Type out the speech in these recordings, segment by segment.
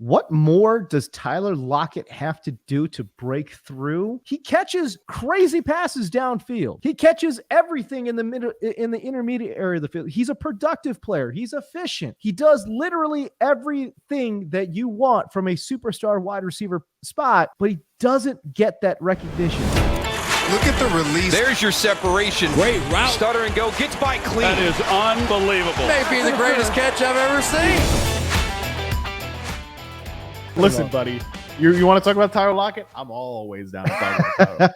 What more does Tyler Lockett have to do to break through? He catches crazy passes downfield. He catches everything in the intermediate area of the field. He's a productive player. He's efficient. He does literally everything that you want from a superstar wide receiver spot, but he doesn't get that recognition. Look at the release. There's your separation. Great route. Stutter and go. Gets by clean. That is unbelievable. Maybe the greatest catch I've ever seen. Listen, buddy, you want to talk about Tyler Lockett? I'm always down to talk about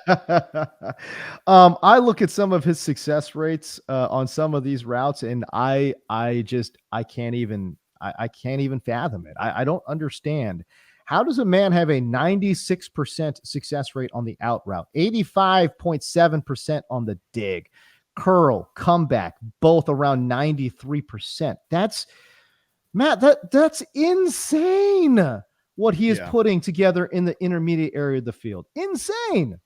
Tyler. I look at some of his success rates on some of these routes, and I can't even fathom it. I don't understand. How does a man have a 96% success rate on the out route, 85.7% on the dig, curl, comeback, both around 93%? That's insane. What he is putting together in the intermediate area of the field. Insane.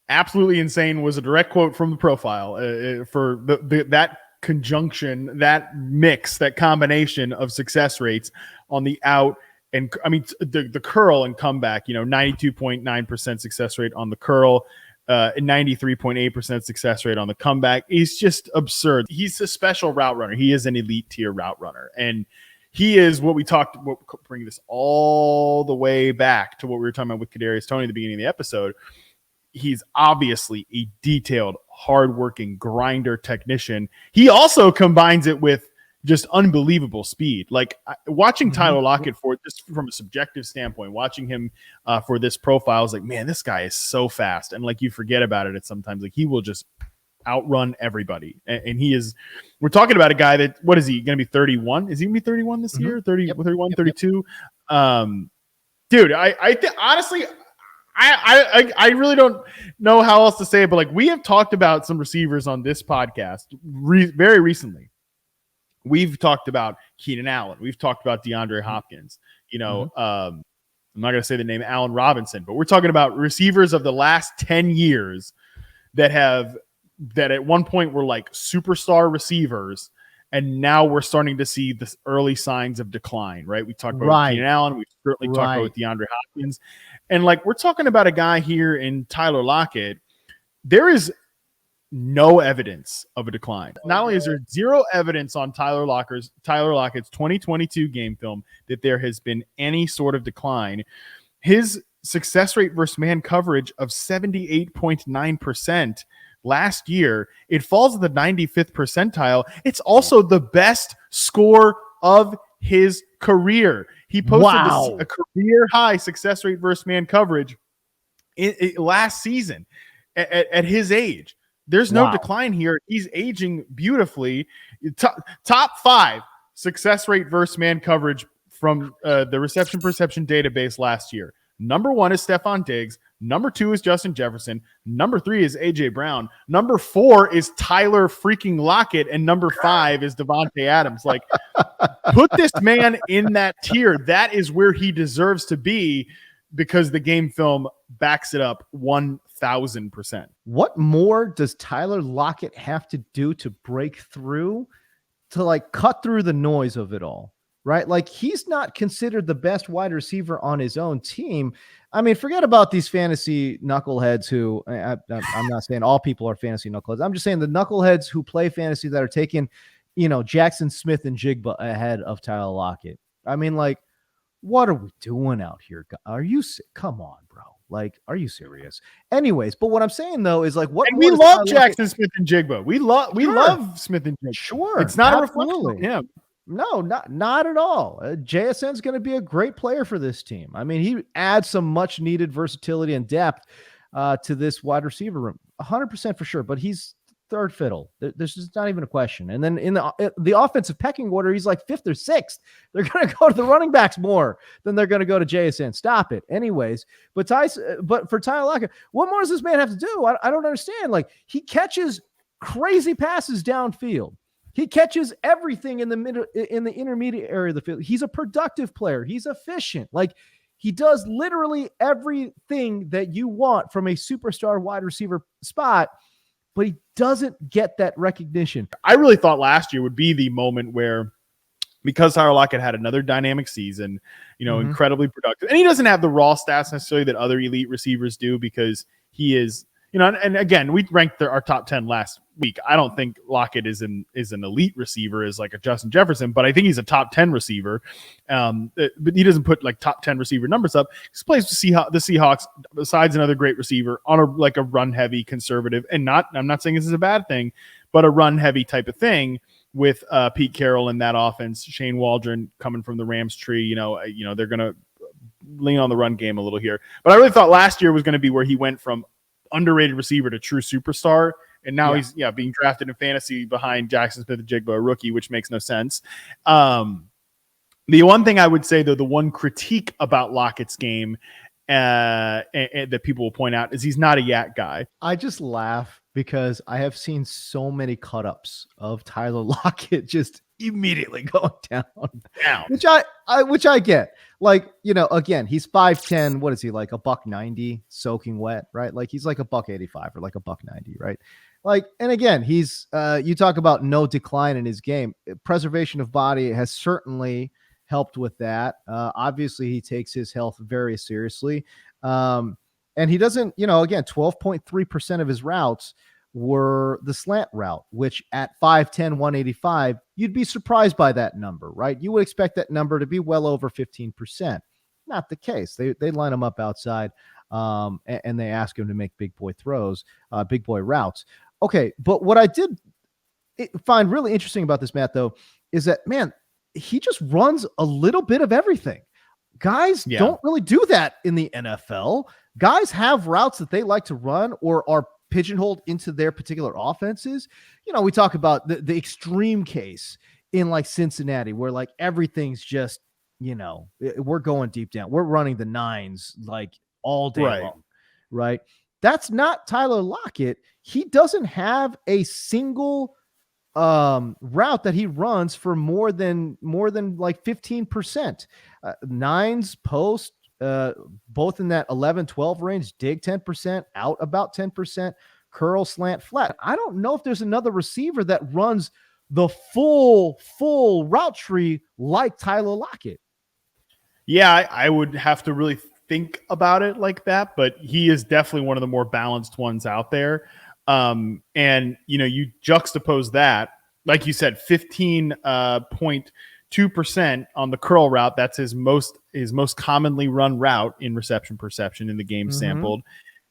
Absolutely insane was a direct quote from the profile for that conjunction, that mix, that combination of success rates on the out. And I mean, the curl and comeback, 92.9% success rate on the curl, and 93.8% success rate on the comeback. He's just absurd. He's a special route runner. He is an elite tier route runner. And he is what we talked about, bring this all the way back to what we were talking about with Kadarius Toney at the beginning of the episode. He's obviously a detailed, hardworking grinder technician. He also combines it with just unbelievable speed. Like watching Tyler Lockett just from a subjective standpoint, watching him for this profile is like, man, this guy is so fast. And like, you forget about it at sometimes, like he will just outrun everybody. And he is, we're talking about a guy that, what is he going to be 31? Is he going to be 31 this year? 31, 32. Dude, honestly, I really don't know how else to say it, but like we have talked about some receivers on this podcast very recently. We've talked about Keenan Allen. We've talked about DeAndre Hopkins. I'm not going to say the name Allen Robinson, but we're talking about receivers of the last 10 years that at one point were like superstar receivers, and now we're starting to see the early signs of decline, right? We talked about Keenan Allen. We certainly talked about DeAndre Hopkins. And like we're talking about a guy here in Tyler Lockett. There is no evidence of a decline. Not only is there zero evidence on Tyler Lockett's 2022 game film that there has been any sort of decline, his success rate versus man coverage of 78.9% last year, it falls at the 95th percentile. It's also the best score of his career. He posted a career high success rate versus man coverage last season at his age. There's no decline here. He's aging beautifully. Top 5 success rate versus man coverage from the reception perception database last year. Number 1 is Stephon Diggs. Number 2 is Justin Jefferson. Number 3 is A.J. Brown. Number 4 is Tyler freaking Lockett. And number 5 is Devontae Adams. Like, put this man in that tier. That is where he deserves to be because the game film backs it up 1,000%. What more does Tyler Lockett have to do to break through, to like cut through the noise of it all? Right? Like he's not considered the best wide receiver on his own team. I mean, forget about these fantasy knuckleheads who I'm not saying all people are fantasy knuckleheads. I'm just saying the knuckleheads who play fantasy that are taking, Jackson Smith and Jigba ahead of Tyler Lockett. I mean, like, what are we doing out here? Come on, bro. Like, are you serious? Anyways, but what I'm saying though is like, what? And we love Jackson Smith and Jigba. We love Smith and Jigba. Sure, it's not absolutely a reflection of him. No, not at all. JSN is going to be a great player for this team. I mean, he adds some much needed versatility and depth to this wide receiver room, 100% for sure. But he's third fiddle. There's just not even a question. And then in the offensive pecking order, he's like 5th or 6th. They're going to go to the running backs more than they're going to go to JSN. Stop it. Anyways, but for Tyler Lockett, what more does this man have to do? I don't understand. Like he catches crazy passes downfield. He catches everything in the intermediate area of the field. He's a productive player. He's efficient. Like he does literally everything that you want from a superstar wide receiver spot, but he doesn't get that recognition. I really thought last year would be the moment where because Tyler Lockett had another dynamic season, Mhm. incredibly productive. And he doesn't have the raw stats necessarily that other elite receivers do, because he is, and again, we ranked our top 10 last week. I don't think Lockett is an elite receiver as like a Justin Jefferson, but I think he's a top 10 receiver. But he doesn't put like top 10 receiver numbers up. He plays the Seahawks, besides another great receiver, on a run heavy conservative, and I'm not saying this is a bad thing, but a run heavy type of thing with Pete Carroll in that offense, Shane Waldron coming from the Rams tree. They're going to lean on the run game a little here. But I really thought last year was going to be where he went from underrated receiver to true superstar. And now he's being drafted in fantasy behind Jackson Smith-Njigba, a rookie, which makes no sense. The one thing I would say, though, the one critique about Lockett's game that people will point out is he's not a yak guy. I just laugh because I have seen so many cut-ups of Tyler Lockett just immediately going down. which I get. Like, again, he's 5'10". What is he, like a $190 soaking wet, right? Like he's like a $185 or like a $190, right? Like, and again, he's you talk about no decline in his game. Preservation of body has certainly helped with that. Obviously, he takes his health very seriously. And he doesn't, again, 12.3% of his routes were the slant route, which at 5'10", 185, you'd be surprised by that number, right? You would expect that number to be well over 15%. Not the case. They line him up outside, and they ask him to make big boy throws, big boy routes. Okay, but what I did find really interesting about this, Matt, though, is that, man, he just runs a little bit of everything. Guys don't really do that in the NFL. Guys have routes that they like to run or are pigeonholed into their particular offenses. We talk about the extreme case in like Cincinnati, where like everything's just, we're going deep down. We're running the nines like all day long, right? That's not Tyler Lockett. He doesn't have a single route that he runs for more than like 15%. Nines, post, both in that 11-12 range, dig 10%, out about 10%, curl, slant, flat. I don't know if there's another receiver that runs the full route tree like Tyler Lockett. Yeah, I would have to really think about it like that, but he is definitely one of the more balanced ones out there. And you juxtapose that, like you said, 15.2% on the curl route. That's his most commonly run route in reception perception in the game sampled.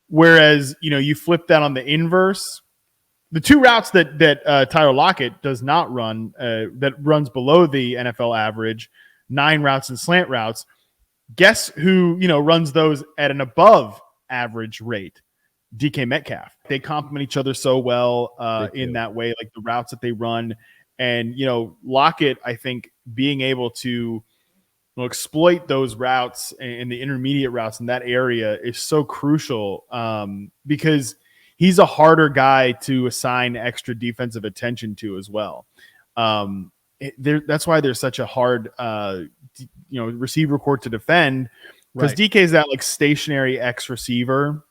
Whereas, you flip that on the inverse, the two routes that Tyler Lockett does not run, that runs below the NFL average, 9 routes and slant routes. Guess who, runs those at an above average rate? DK Metcalf. They complement each other so well in that way, like the routes that they run. And, Lockett, I think, being able to exploit those routes and the intermediate routes in that area is so crucial because he's a harder guy to assign extra defensive attention to as well. That's why there's such a hard, receiver court to defend, because DK is that like stationary X receiver,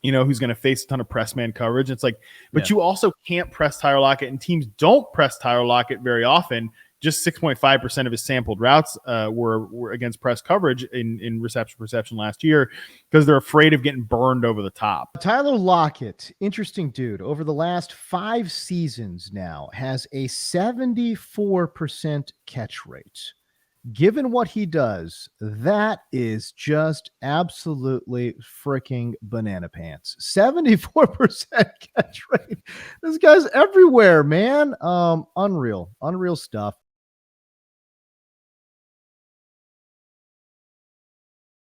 who's going to face a ton of press man coverage. It's like, but you also can't press Tyler Lockett, and teams don't press Tyler Lockett very often. Just 6.5% of his sampled routes were against press coverage in reception perception last year, because they're afraid of getting burned over the top. Tyler Lockett, interesting dude, over the last 5 seasons now has a 74% catch rate. Given what he does, that is just absolutely freaking banana pants. 74% catch rate. This guy's everywhere, man. Unreal stuff.